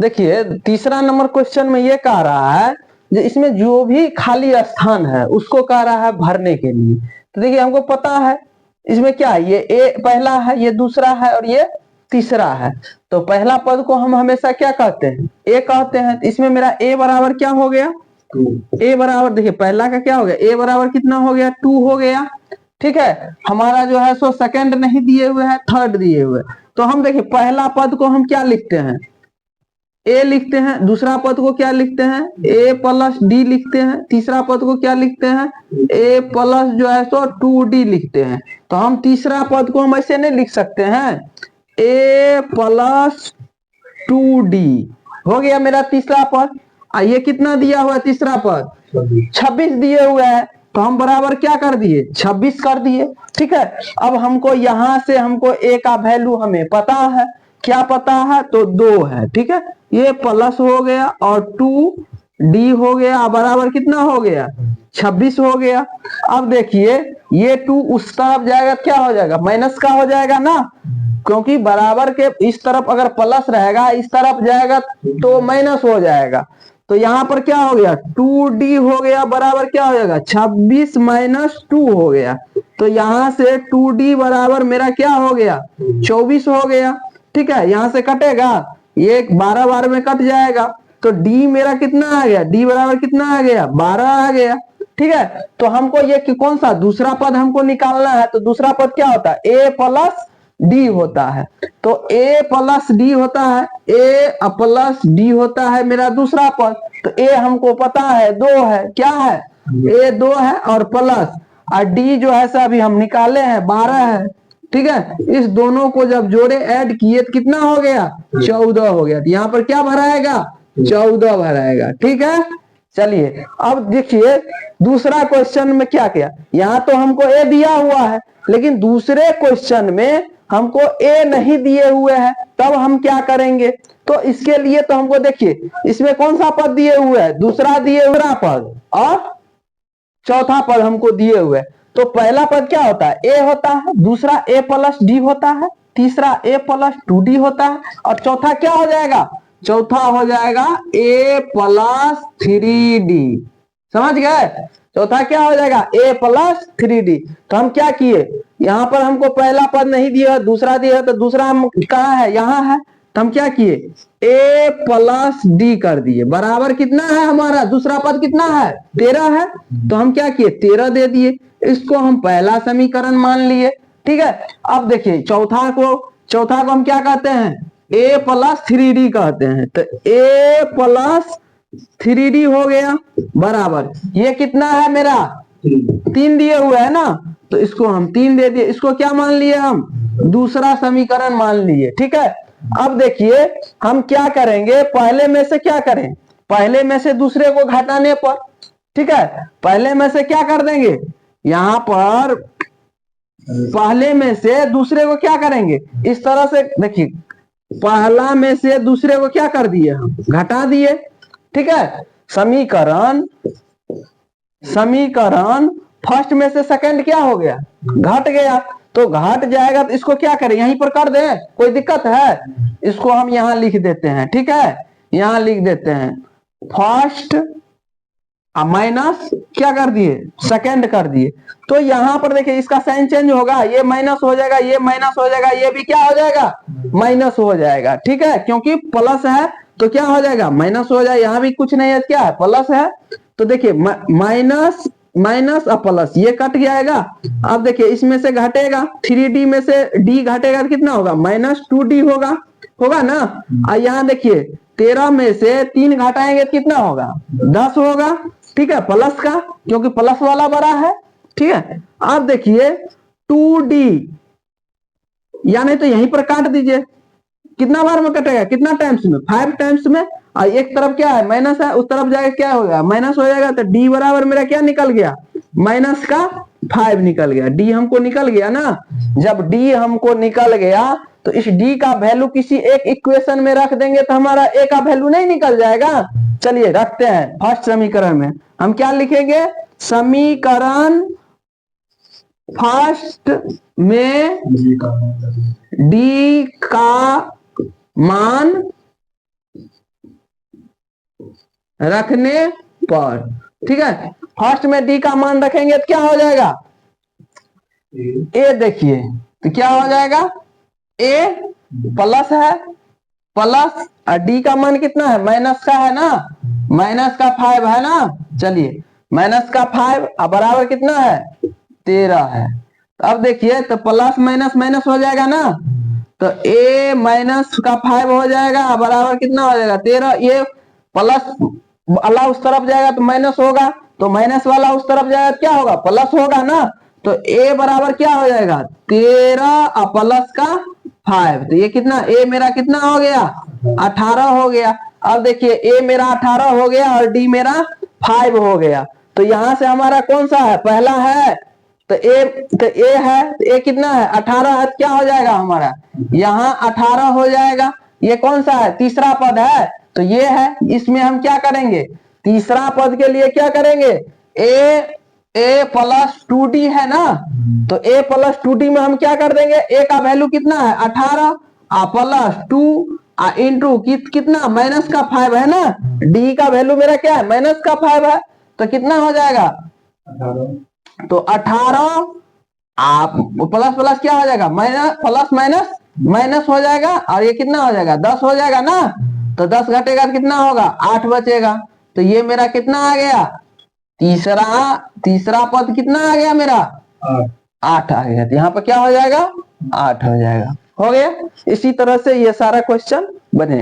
देखिए तीसरा number question में ये कह रहा है इसमें जो भी खाली स्थान है उसको कह रहा है भरने के लिए। तो देखिए हमको पता है इसमें क्या है, ये ए पहला है, ये दूसरा है और ये तीसरा है। तो पहला पद को हम हमेशा क्या कहते हैं, ए कहते हैं। तो इसमें मेरा ए बराबर क्या हो गया, ए बराबर, देखिए पहला का क्या हो गया, ए बराबर कितना हो गया, 2 हो गया। ठीक है, हमारा जो है सो सेकंड नहीं दिए हुए है, थर्ड दिए हुए। तो हम देखिए पहला पद को हम क्या लिखते हैं, ए लिखते हैं। दूसरा पद को क्या लिखते हैं, ए प्लस डी लिखते हैं। तीसरा पद को क्या लिखते हैं, ए प्लस जो है सो 2d लिखते हैं। तो हम तीसरा पद को हम ऐसे नहीं लिख सकते हैं, ए प्लस 2d हो गया मेरा तीसरा पद। ये कितना दिया हुआ है तीसरा पद, 26 दिए हुए है। तो हम बराबर क्या कर दिए, 26 कर दिए। ठीक है, अब हमको यहां से हमको ए का वैल्यू हमें पता है, क्या पता है, तो 2 है। ठीक है, ये प्लस हो गया और 2d हो गया, बराबर कितना हो गया, 26 हो गया। अब देखिए ये 2 उस तरफ जाएगा, क्या हो जाएगा, माइनस का हो जाएगा ना, क्योंकि बराबर के इस तरफ अगर प्लस रहेगा इस तरफ जाएगा तो माइनस हो जाएगा। तो यहाँ पर क्या हो गया, 2d हो गया, बराबर क्या हो जाएगा, 26 माइनस 2 हो गया। तो यहाँ से 2d बराबर मेरा क्या हो गया, 24 हो गया। ठीक है, यहाँ से कटेगा, ये 12 बार में कट जाएगा। तो d मेरा कितना आ गया, d बराबर कितना आ गया, 12 आ गया। ठीक है, तो हमको ये कौन सा दूसरा पद हमको निकालना है। तो दूसरा पद क्या होता है, a प्लस डी होता है। तो a प्लस डी होता है, a प्लस डी होता है मेरा दूसरा पद। तो a हमको पता है 2 है, क्या है, a 2 है और प्लस, और d जो है अभी हम निकाले हैं 12 है। ठीक है, इस दोनों को जब जोड़े ऐड किए तो कितना हो गया, 14 हो गया। तो यहाँ पर क्या भराएगा, 14 भराएगा। ठीक है, चलिए अब देखिए दूसरा क्वेश्चन में क्या किया, यहाँ तो हमको ए दिया हुआ है, लेकिन दूसरे क्वेश्चन में हमको ए नहीं दिए हुए हैं। तब हम क्या करेंगे, तो इसके लिए तो हमको देखिए इसमें कौन सा पद दिए हुए है, दूसरा दिए हुआ पद और चौथा पद हमको दिए हुए। तो पहला पद क्या होता है, ए होता है, दूसरा ए प्लस डी होता है, तीसरा ए प्लस 2d होता है, और चौथा क्या हो जाएगा, चौथा हो जाएगा ए प्लस 3d। समझ गए, चौथा क्या हो जाएगा, ए प्लस 3d। तो हम क्या किए, यहाँ पर हमको पहला पद नहीं दिया, दूसरा दिया, तो दूसरा हम कहाँ है, यहाँ है। तो हम क्या किए, a प्लस डी कर दिए, बराबर कितना है हमारा दूसरा पद कितना है, 13 है। तो हम क्या किए, 13 दे दिए, इसको हम पहला समीकरण मान लिए। ठीक है, अब देखिए चौथा को हम क्या कहते हैं, a प्लस 3d कहते हैं। तो a प्लस 3d हो गया, बराबर ये कितना है मेरा, 3 दिए हुए है ना, तो इसको हम 3 दे दिए, इसको क्या मान लिए हम, दूसरा समीकरण मान लिए। ठीक है, अब देखिए हम क्या करेंगे, पहले में से क्या करें, पहले में से दूसरे को घटाने पर। ठीक है, पहले में से क्या कर देंगे, यहां पर पहले में से दूसरे को क्या करेंगे, इस तरह से देखिए, पहला में से दूसरे को क्या कर दिए, हम घटा दिए। ठीक है, समीकरण फर्स्ट में से सेकंड क्या हो गया, घट गया। तो घट जाएगा तो इसको क्या करें, यहीं पर कर दें, कोई दिक्कत है, इसको हम यहां लिख देते हैं। ठीक है, यहां लिख देते हैं फर्स्ट माइनस क्या कर दिए, सेकंड कर दिए। तो यहां पर देखिए इसका साइन चेंज होगा, ये माइनस हो जाएगा, ये माइनस हो जाएगा, ये भी क्या हो जाएगा, माइनस हो जाएगा। ठीक है, क्योंकि प्लस है तो क्या हो जाएगा, माइनस हो जाएगा। यहाँ भी कुछ नहीं है, क्या है, प्लस है। तो देखिए माइनस माइनस और प्लस ये कट जाएगा। अब देखिए इसमें से घटेगा, 3d में से d घटेगा तो कितना होगा, माइनस 2d होगा ना। और यहाँ देखिए 13 में से 3 घटाएंगे तो कितना होगा, 10 होगा। ठीक है, प्लस का, क्योंकि प्लस वाला बड़ा है। ठीक है, अब देखिए 2d, या नहीं तो यहीं पर काट दीजिए, कितना बार में कटेगा, कितना टाइम्स में, 5 टाइम्स में। और एक तरफ क्या है, माइनस है, उस तरफ जाएगा क्या होगा, माइनस हो जाएगा। तो d बराबर मेरा क्या निकल गया, माइनस का 5 निकल गया। d हमको निकल गया ना, जब d हमको निकल गया तो इस d का वैल्यू किसी एक इक्वेशन में रख देंगे तो हमारा a का वैल्यू नहीं निकल जाएगा। चलिए रखते हैं फर्स्ट समीकरण में, हम क्या लिखेंगे, समीकरण फर्स्ट में d का मान रखने पर, ठीक है। फर्स्ट में डी का मान रखेंगे तो क्या हो जाएगा, ए देखिए तो क्या हो जाएगा, ए प्लस है, प्लस और डी का मान कितना है, माइनस का है ना, माइनस का 5 है ना। चलिए माइनस का 5 बराबर कितना है, 13 है। तो अब देखिए तो प्लस माइनस माइनस हो जाएगा ना, तो a माइनस का 5 हो जाएगा बराबर कितना हो जाएगा 13। ये प्लस वाला उस तरफ जाएगा तो माइनस होगा, तो माइनस वाला उस तरफ जाएगा तो क्या होगा, प्लस होगा ना। तो a बराबर क्या हो जाएगा 13 और प्लस का 5, तो ये कितना, a मेरा कितना हो गया 18 हो गया। अब देखिए a मेरा 18 हो गया और d मेरा 5 हो गया। तो यहां से हमारा कौन सा है, पहला है, तो ए है, तो ए कितना है 18 है, क्या हो जाएगा हमारा यहाँ 18 हो जाएगा। ये कौन सा है, तीसरा पद है, तो ये है। इसमें हम क्या करेंगे, तीसरा पद के लिए क्या करेंगे, ए प्लस 2d है ना, तो a प्लस 2d में हम क्या कर देंगे, a का वैल्यू कितना है 18 प्लस 2 इंटू कितना माइनस का 5 है ना, d का वैल्यू मेरा क्या है माइनस का 5 है, तो कितना हो जाएगा, तो 18 आप प्लस प्लस क्या हो जाएगा, माइनस प्लस माइनस माइनस हो जाएगा, और ये कितना हो जाएगा 10 हो जाएगा ना। तो 10 घटेगा तो कितना होगा 8 बचेगा। तो ये मेरा कितना आ गया, तीसरा पद कितना आ गया मेरा 8 आ गया। तो यहाँ पर क्या हो जाएगा 8 हो जाएगा, हो गया। इसी तरह से ये सारा क्वेश्चन बने।